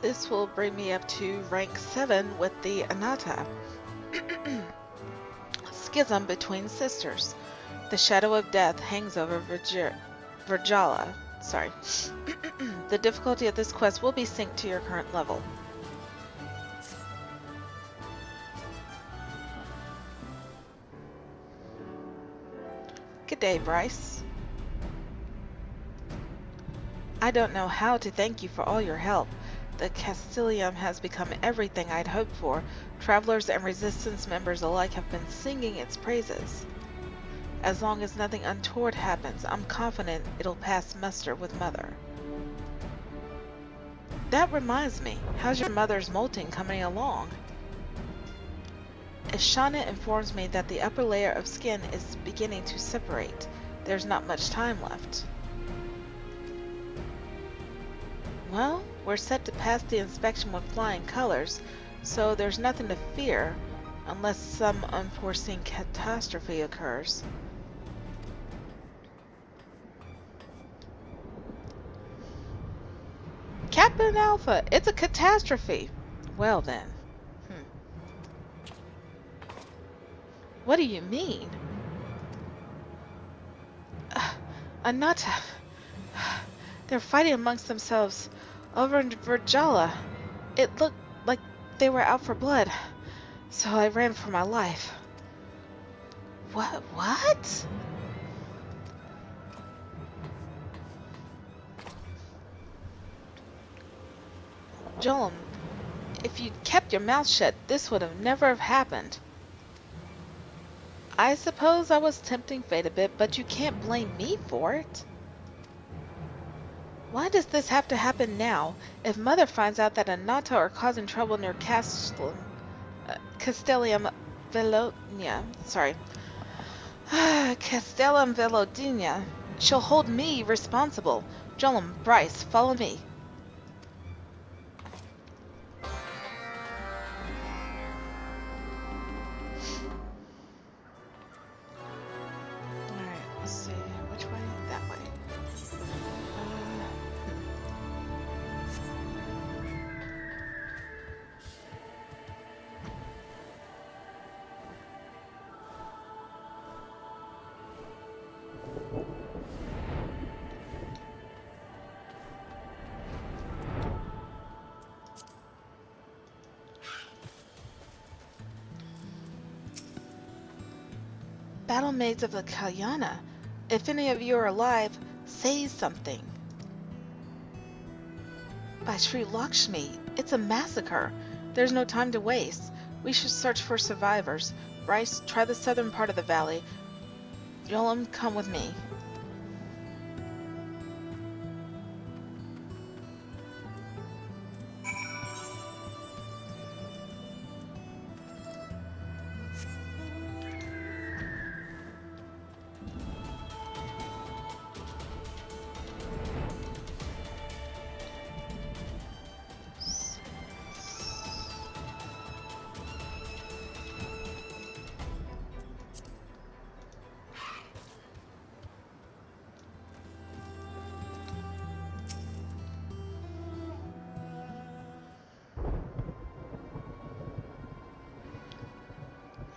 This will bring me up to rank 7 with the Anata. Schism between sisters. The shadow of death hangs over Virgala. Sorry. The difficulty of this quest will be synced to your current level. Good day, Bryce. I don't know how to thank you for all your help. The Castilium has become everything I'd hoped for. Travelers and Resistance members alike have been singing its praises. As long as nothing untoward happens, I'm confident it'll pass muster with Mother. That reminds me, how's your mother's molting coming along? Ishana informs me that the upper layer of skin is beginning to separate. There's not much time left. Well, we're set to pass the inspection with flying colors, so there's nothing to fear, unless some unforeseen catastrophe occurs. Captain Alpha, it's a catastrophe! Well then. What do you mean? Anata. They're fighting amongst themselves over in Virgala. It looked like they were out for blood, so I ran for my life. What? Jolum, if you'd kept your mouth shut, this would have never have happened. I suppose I was tempting fate a bit, but you can't blame me for it. Why does this have to happen now? If Mother finds out that Anata are causing trouble near Castellum Velonia, Castellum Velonia, she'll hold me responsible. Jolum, Bryce, follow me. Alright, let's see. Which way? That way. Battle Maids of the Kalyana. If any of you are alive, say something. By Sri Lakshmi, it's a massacre. There's no time to waste. We should search for survivors. Bryce, try the southern part of the valley. Yolam, come with me.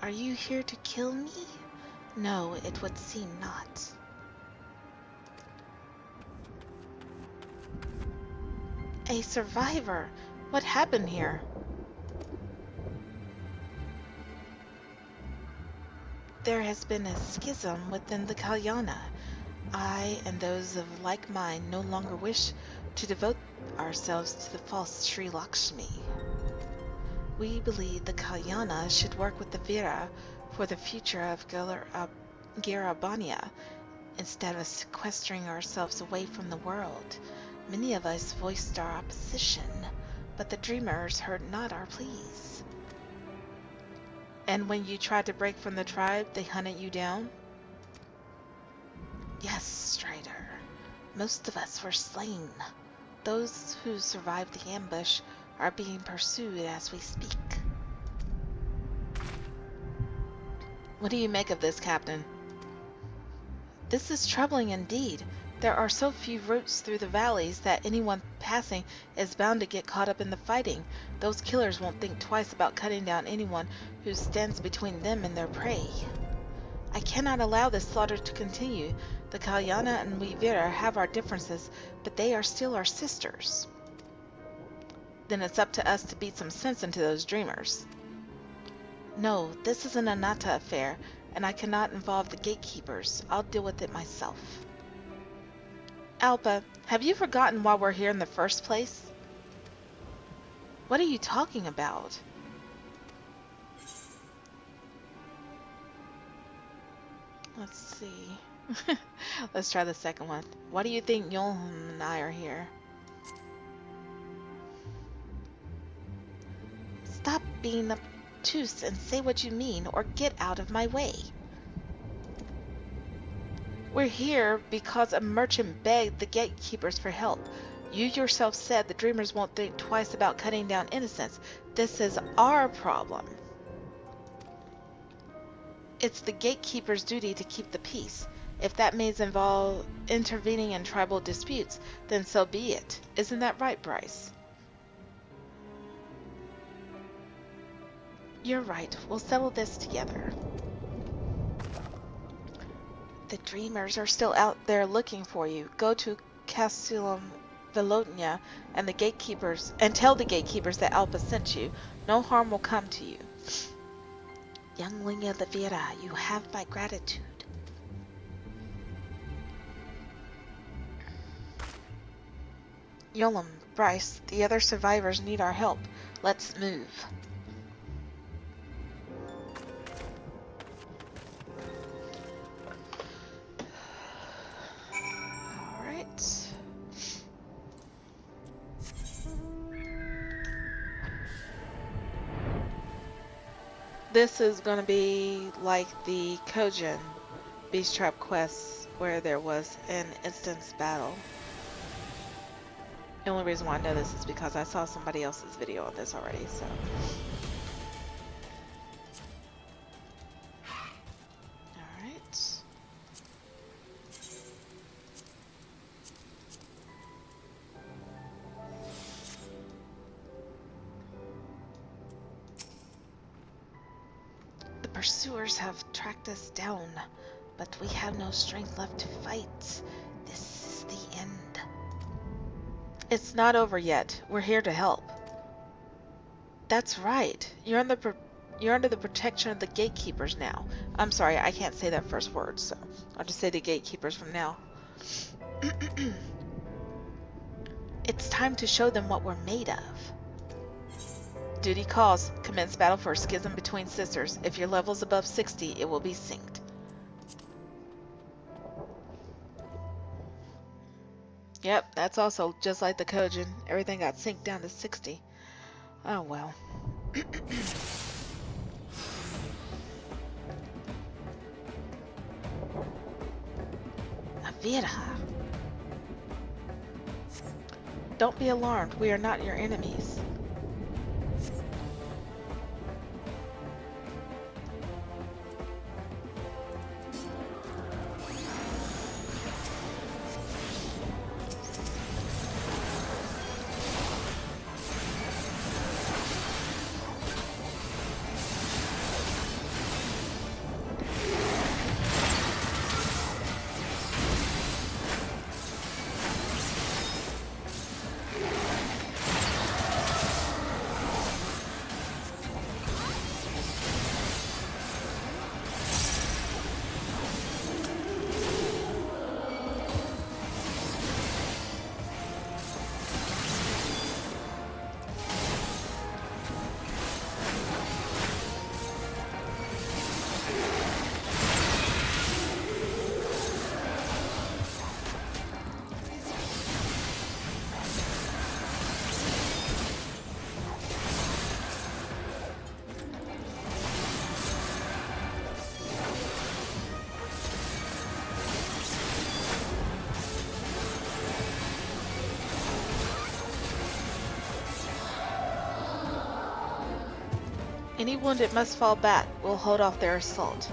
Are you here to kill me? No, it would seem not. A survivor? What happened here? There has been a schism within the Kalyana. I and those of like mind no longer wish to devote ourselves to the false Sri Lakshmi. We believe the Kalyana should work with the Vira for the future of Garabania instead of sequestering ourselves away from the world. Many of us voiced our opposition, but the Dreamers heard not our pleas. And when you tried to break from the tribe, they hunted you down? Yes, Strider. Most of us were slain. Those who survived the ambush are being pursued as we speak. What do you make of this, Captain? This is troubling indeed. There are so few routes through the valleys that anyone passing is bound to get caught up in the fighting. Those killers won't think twice about cutting down anyone who stands between them and their prey. I cannot allow this slaughter to continue. The Kalyana and we Vera have our differences, but they are still our sisters. Then it's up to us to beat some sense into those dreamers. No, this is an Anata affair, and I cannot involve the gatekeepers. I'll deal with it myself. Alpa, have you forgotten why we're here in the first place? What are you talking about? Let's see. Let's try the second one. Why do you think Yolm and I are here? Stop being obtuse and say what you mean, or get out of my way. We're here because a merchant begged the gatekeepers for help. You yourself said the dreamers won't think twice about cutting down innocents. This is our problem. It's the gatekeeper's duty to keep the peace. If that means involve intervening in tribal disputes, then so be it. Isn't that right, Bryce? You're right. We'll settle this together. The dreamers are still out there looking for you. Go to Castellum Velotnia and the gatekeepers and tell the gatekeepers that Alpa sent you. No harm will come to you. Youngling of the Vera, you have my gratitude. Yolm, Bryce, the other survivors need our help. Let's move. This is going to be like the Kojin Beast Trap quest where there was an instance battle. The only reason why I know this is because I saw somebody else's video on this already, so. Alright. The pursuers have tracked us down, but we have no strength left to fight. This is the end. It's not over yet. We're here to help. That's right. You're under the protection of the gatekeepers now. I'm sorry, I can't say that first word, so I'll just say the gatekeepers from now. It's time to show them what we're made of. Duty calls. Commence battle for a schism between sisters. If your level's above 60, it will be synced. Yep, that's also just like the Kojin. Everything got synced down to 60. Oh well. Avira. Don't be alarmed. We are not your enemies. Any wounded must fall back. We'll hold off their assault.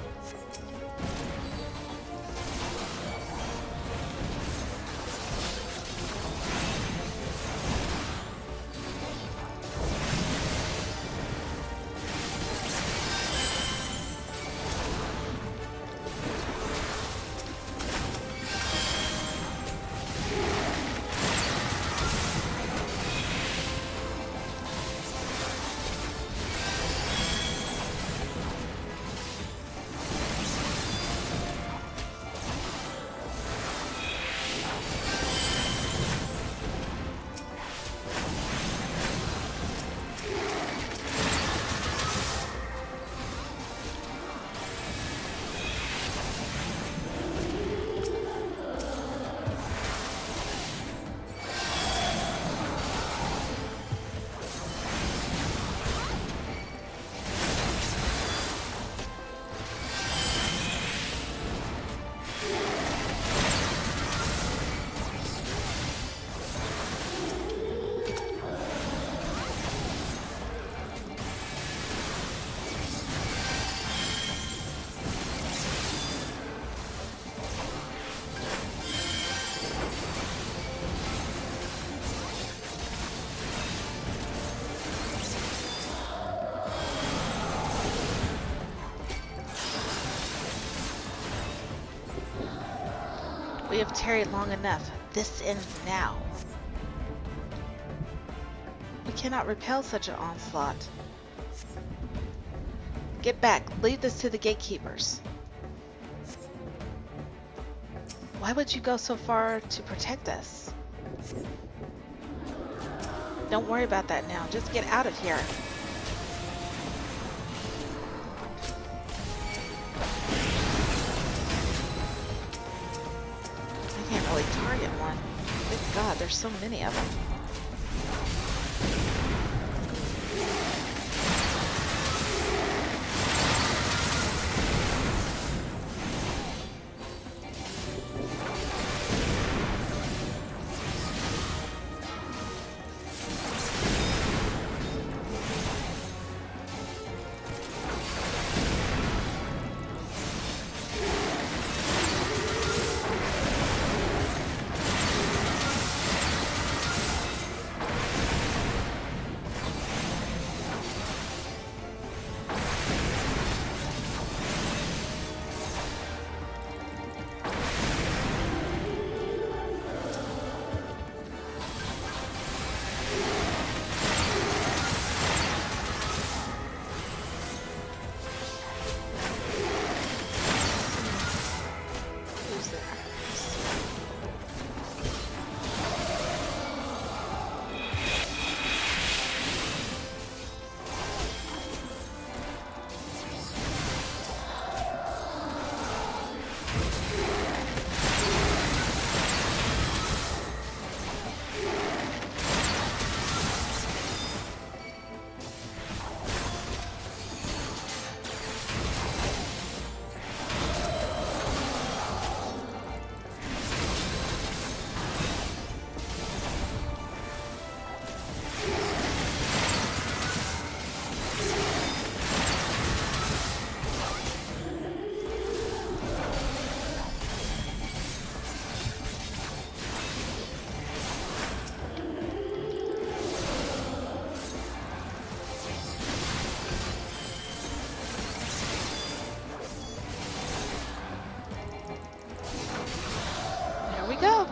We have tarried long enough. This ends now. We cannot repel such an onslaught. Get back. Leave this to the gatekeepers. Why would you go so far to protect us? Don't worry about that now. Just get out of here. I can't really target one. Good God, there's so many of them. Go.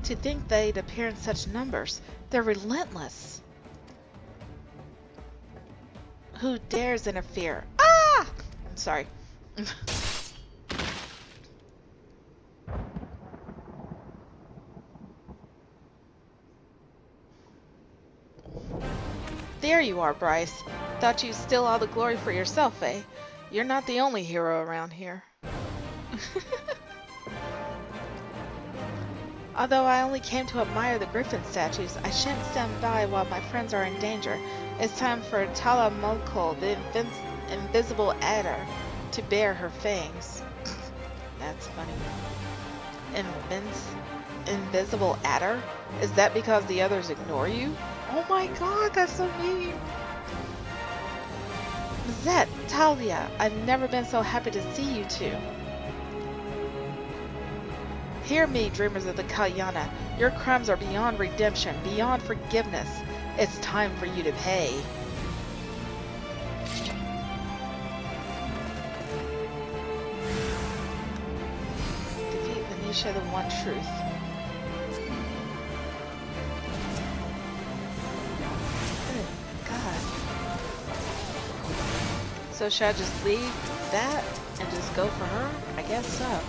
To think they'd appear in such numbers. They're relentless. Who dares interfere? Ah! I'm sorry. There you are, Bryce. Thought you'd steal all the glory for yourself, eh? You're not the only hero around here. Although I only came to admire the griffin statues, I shan't stand by while my friends are in danger. It's time for Tala Mulkul, the invisible adder, to bare her fangs. That's funny. Invisible adder? Is that because the others ignore you? Oh my God, that's so mean. Zet, Talia, I've never been so happy to see you two. Hear me, dreamers of the Kalyana. Your crimes are beyond redemption, beyond forgiveness. It's time for you to pay. Defeat Venetia, the one truth. So should I just leave that and just go for her? I guess so.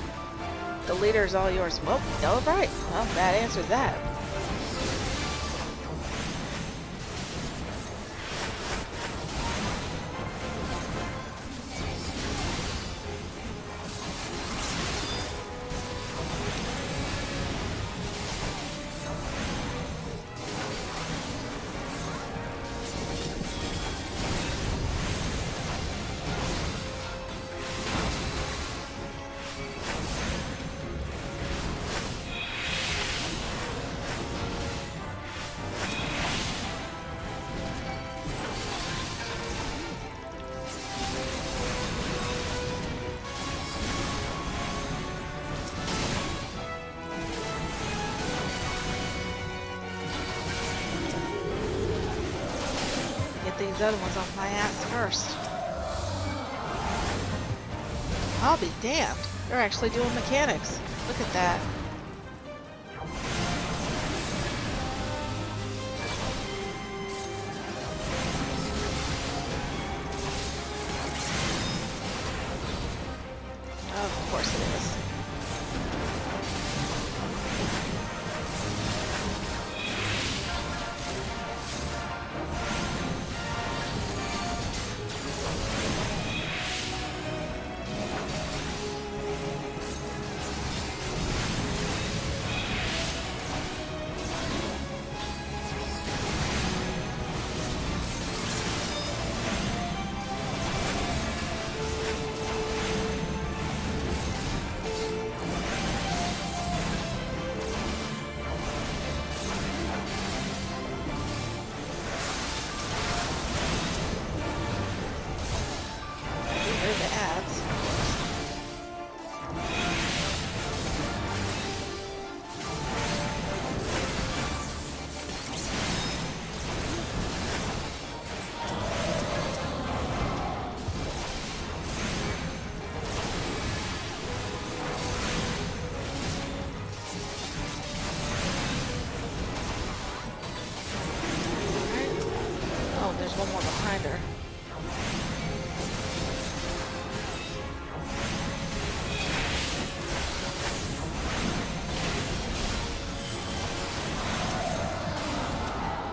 The leader is all yours. Well, all right. Well, that answers that. these other ones off my ass first. I'll be damned. They're actually doing mechanics. Look at that. Oh, of course it is. One more behind her.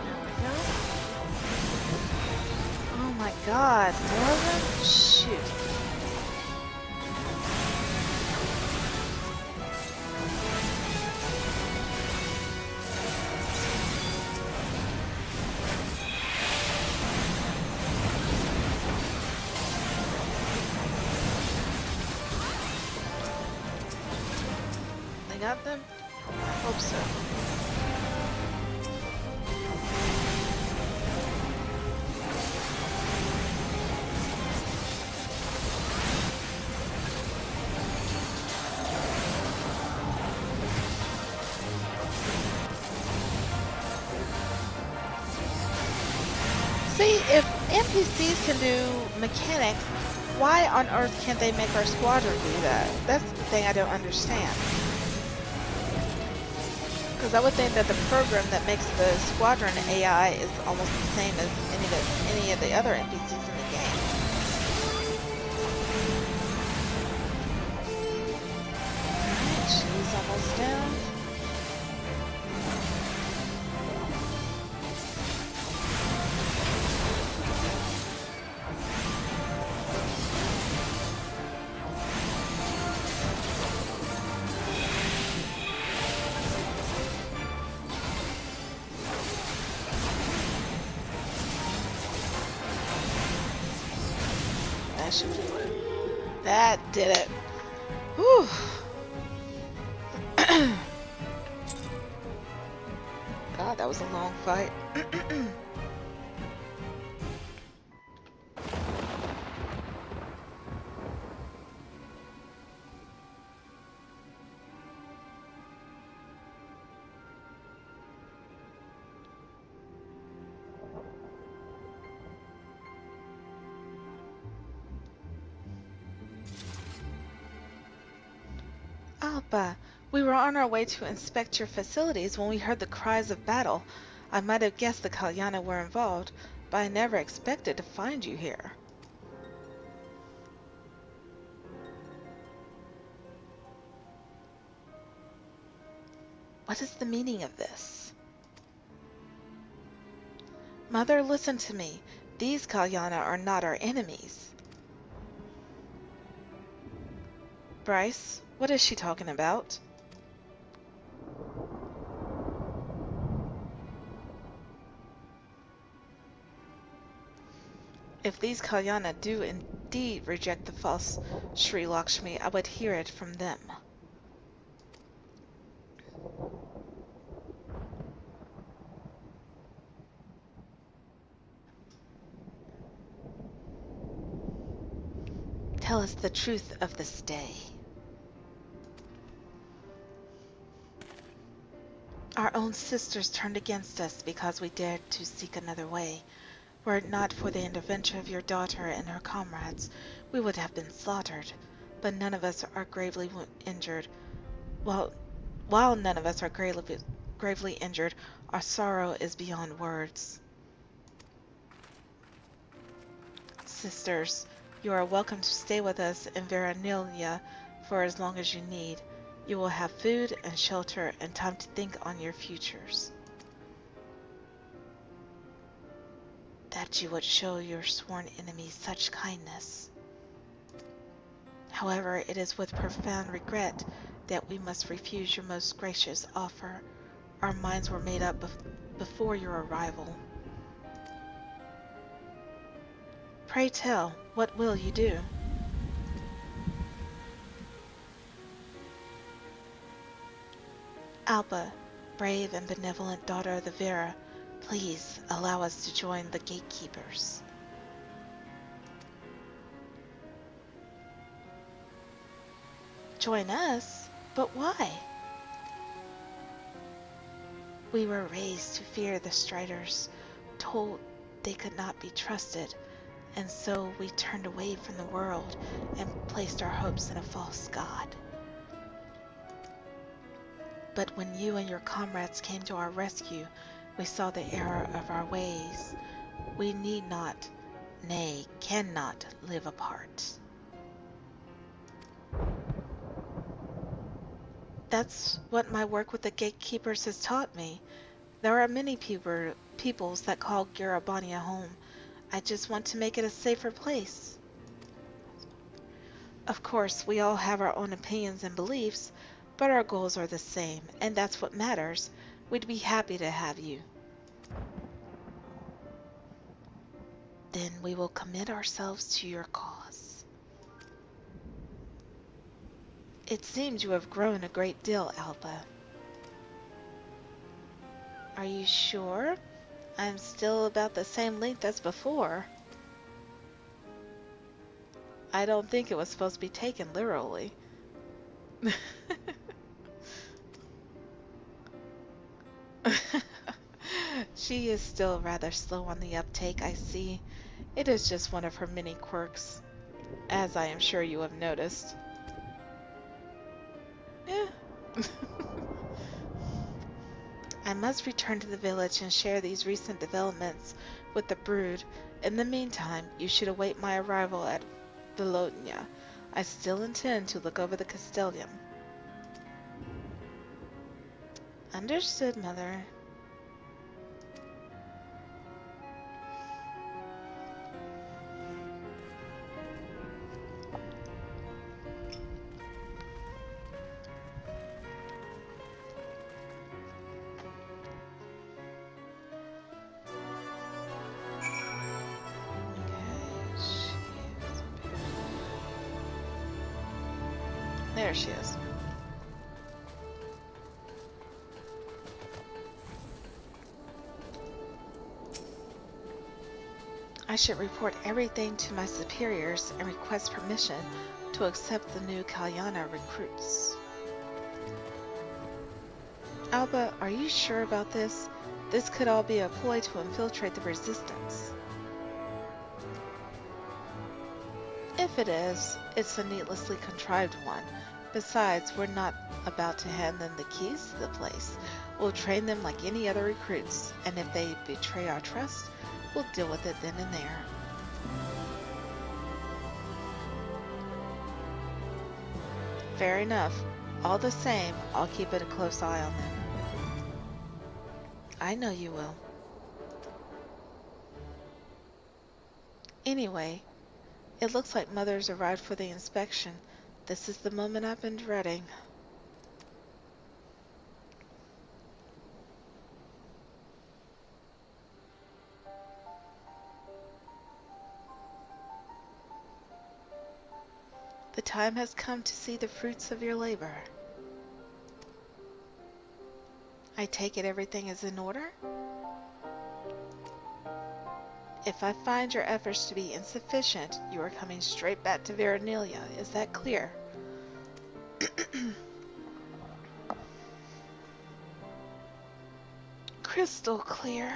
There we go. Oh my god, more of them? Shoot. Got them? I hope so. See, if NPCs can do mechanics, why on earth can't they make our squadron do that? That's the thing I don't understand. Because I would think that the program that makes the squadron AI is almost the same as any of the other NPCs in the game. Alright, she's almost down. That should do it. That did it. Whew. God, that was a long fight. Alba, we were on our way to inspect your facilities when we heard the cries of battle. I might have guessed the Kalyana were involved, but I never expected to find you here. What is the meaning of this? Mother, listen to me. These Kalyana are not our enemies. Bryce, what is she talking about? If these Kalyana do indeed reject the false Sri Lakshmi, I would hear it from them. Tell us the truth of this day. Our own sisters turned against us because we dared to seek another way. Were it not for the intervention of your daughter and her comrades, we would have been slaughtered. But none of us are gravely injured. Well, while none of us are gravely injured, our sorrow is beyond words. Sisters, you are welcome to stay with us in Veranilia for as long as you need. You will have food and shelter and time to think on your futures. That you would show your sworn enemies such kindness. However, it is with profound regret that we must refuse your most gracious offer. Our minds were made up before your arrival. Pray tell, what will you do? Alba, brave and benevolent daughter of the Vera, please allow us to join the gatekeepers. Join us? But why? We were raised to fear the Striders, told they could not be trusted, and so we turned away from the world and placed our hopes in a false god. But when you and your comrades came to our rescue, we saw the error of our ways. We need not, nay, cannot live apart. That's what my work with the gatekeepers has taught me. There are many peoples that call Garabania home. I just want to make it a safer place. Of course, we all have our own opinions and beliefs, but our goals are the same, and that's what matters. We'd be happy to have you. Then we will commit ourselves to your cause. It seems you have grown a great deal, Alba. Are you sure? I'm still about the same length as before. I don't think it was supposed to be taken literally. She is still rather slow on the uptake, I see. It is just one of her many quirks, as I am sure you have noticed. Eh. I must return to the village and share these recent developments with the brood. In the meantime, you should await my arrival at Bologna. I still intend to look over the Castellum. Understood, Mother. There she is. I should report everything to my superiors and request permission to accept the new Kalyana recruits. Alba, are you sure about this? This could all be a ploy to infiltrate the resistance. If it is, it's a needlessly contrived one. Besides, we're not about to hand them the keys to the place. We'll train them like any other recruits, and if they betray our trust, we'll deal with it then and there. Fair enough. All the same, I'll keep a close eye on them. I know you will. Anyway, it looks like Mother's arrived for the inspection. This is the moment I've been dreading. The time has come to see the fruits of your labor. I take it everything is in order? If I find your efforts to be insufficient, you are coming straight back to Veranilia. Is that clear? Crystal clear.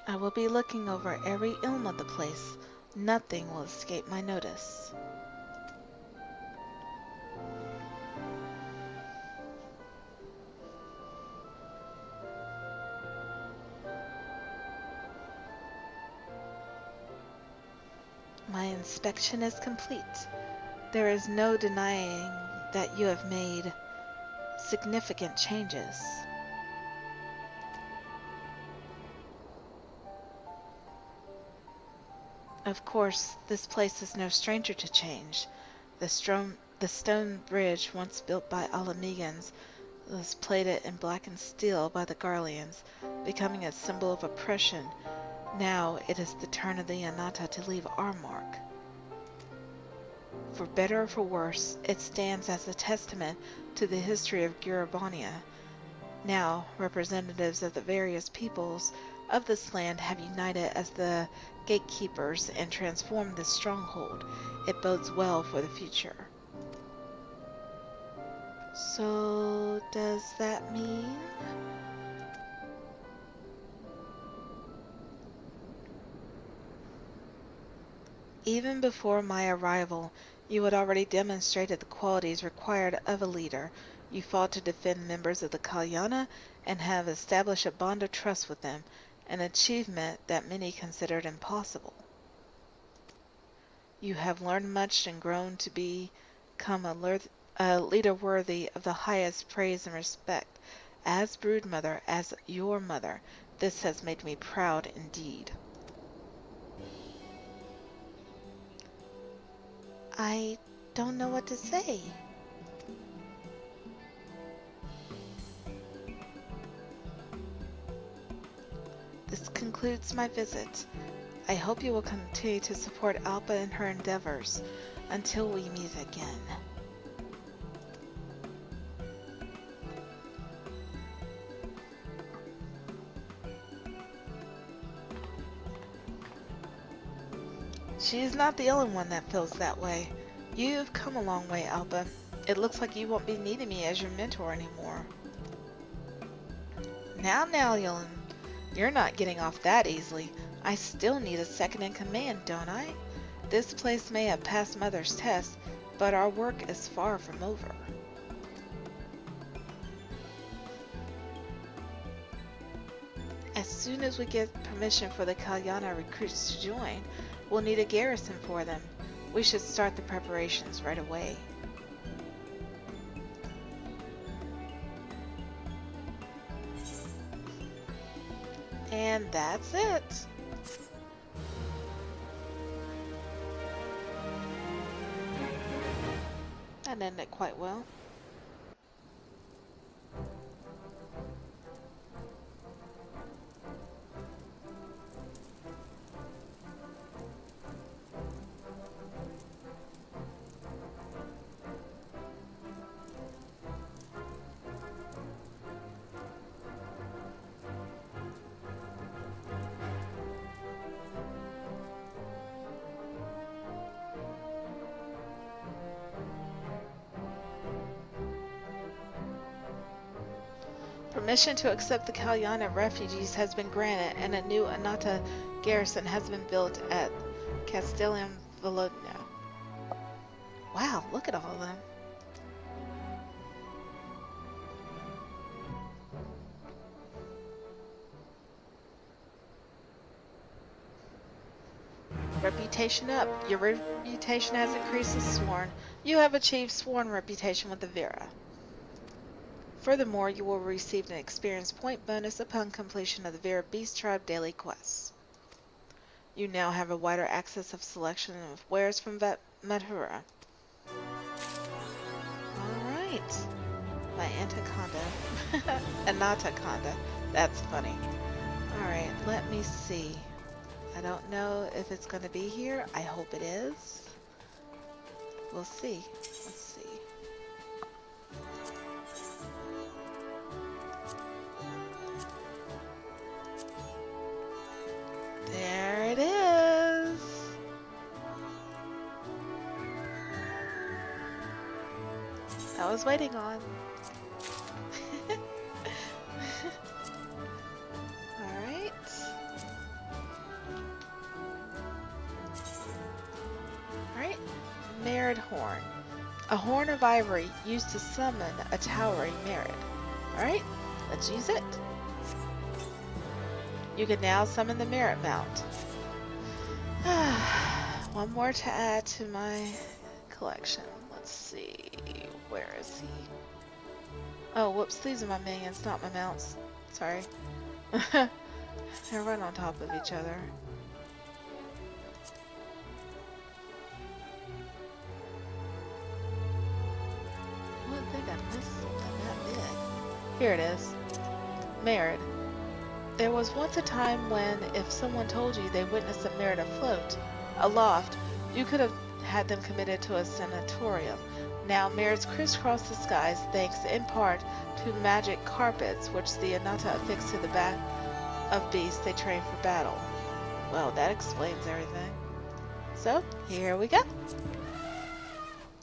I will be looking over every ilm of the place. Nothing will escape my notice. My inspection is complete. There is no denying that you have made significant changes. Of course, this place is no stranger to change. The stone bridge, once built by Alamegans, was plated in blackened steel by the Garleans, becoming a symbol of oppression. Now it is the turn of the Anata to leave our mark. For better or for worse, it stands as a testament to the history of Gurabania. Now, representatives of the various peoples of this land have united as the gatekeepers and transformed this stronghold. It bodes well for the future. So, does that mean? Even before my arrival, you had already demonstrated the qualities required of a leader. You fought to defend members of the Kalyana and have established a bond of trust with them, an achievement that many considered impossible. You have learned much and grown to become a leader worthy of the highest praise and respect. As broodmother, as your mother, this has made me proud indeed. I don't know what to say. This concludes my visit. I hope you will continue to support Alpa in her endeavors until we meet again. She is not the only one that feels that way. You've come a long way, Alpa. It looks like you won't be needing me as your mentor anymore. Now, Yulin, you're not getting off that easily. I still need a second in command, don't I? This place may have passed Mother's test, but our work is far from over. As soon as we get permission for the Kalyana recruits to join, we'll need a garrison for them. We should start the preparations right away. And that's it. That ended quite well. Permission to accept the Kalyana refugees has been granted, and a new Anata garrison has been built at Castellum Volodna. Wow, look at all of them. Reputation up. Your reputation has increased as sworn. You have achieved sworn reputation with the Vera. Furthermore, you will receive an experience point bonus upon completion of the Vera Beast Tribe daily quests. You now have a wider access of selection of wares from Madhura. Alright. My Anaconda. Anata-conda. That's funny. Alright, let me see. I don't know if it's going to be here. I hope it is. We'll see. Let's see. There it is. I was waiting on. Alright. Merid Horn. A horn of ivory used to summon a towering Merid. Alright, let's use it. You can now summon the Merit Mount. One more to add to my collection. Let's see. Where is he? Oh, whoops. These are my minions, not my mounts. Sorry. They're right on top of each other. I would think I missed something that big. Here it is. Merid. There was once a time when, if someone told you they witnessed a Merid afloat, aloft, you could have had them committed to a sanatorium. Now, Merids crisscross the skies thanks in part to magic carpets which the Anata affix to the back of beasts they train for battle. Well, that explains everything. So, here we go.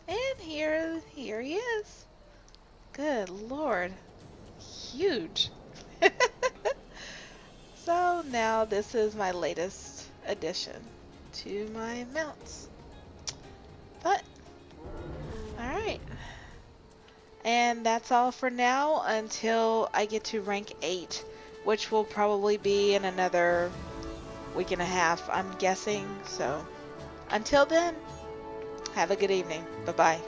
And here he is. Good lord. Huge. So now this is my latest addition to my mounts. But, alright. And that's all for now until I get to rank 8, which will probably be in another week and a half, I'm guessing. So, until then, have a good evening. Bye-bye.